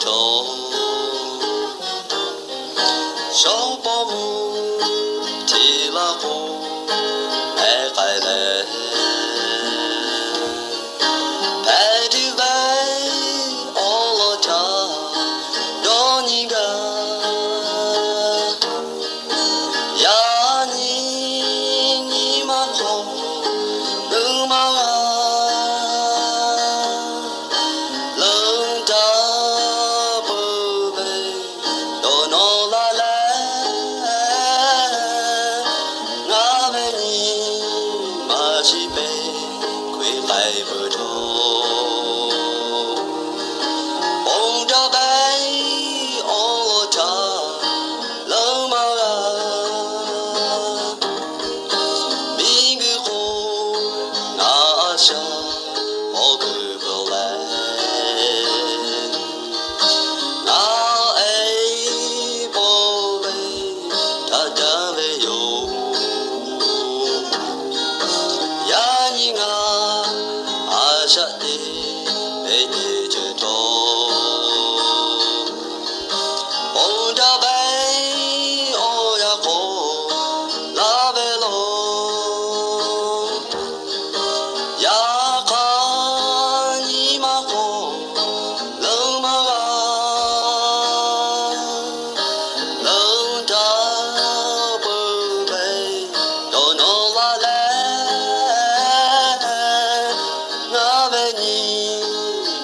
trâu sáu bao mù thì là cô mẹ phải lệ mẹ đi về ô lo cha đó nhỉ ga ya nhỉ mà khổ đừng mà lưng ta bơ bê đồ nó la lẽ ngã về nhỉ mà chỉ bê quay lại bờ trâu ông cha bé ô cha lỡ mà mi người khô ngã cha ô cứ bờ lẽ ngã ấy bồ bê ta trở về yêu ya nhị ngã sa đi để đi chơi trâu ông cha bé ô ya khô la về lo ya ca nhị mà khô lưng mà lưng ta bơ bê đồ nó la lẽ ngã về nhỉ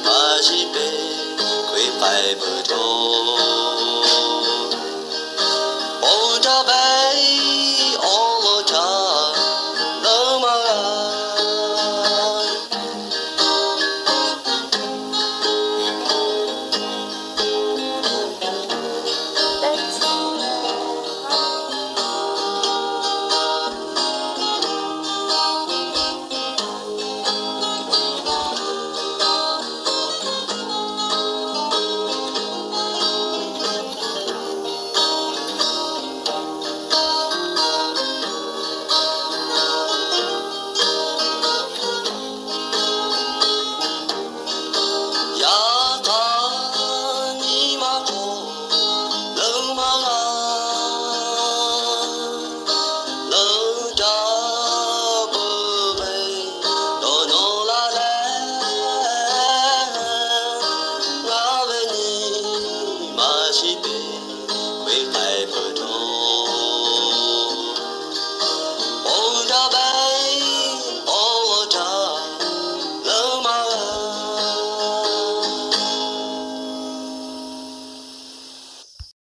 mà chỉ bê quay phải bờ trâu ông cha bé ô lo cha lỡ mà ya ta nhị mà khô lưng mà lưng cha bơ bê đồ nó la lẽ ngã về nhỉ mà chỉ bê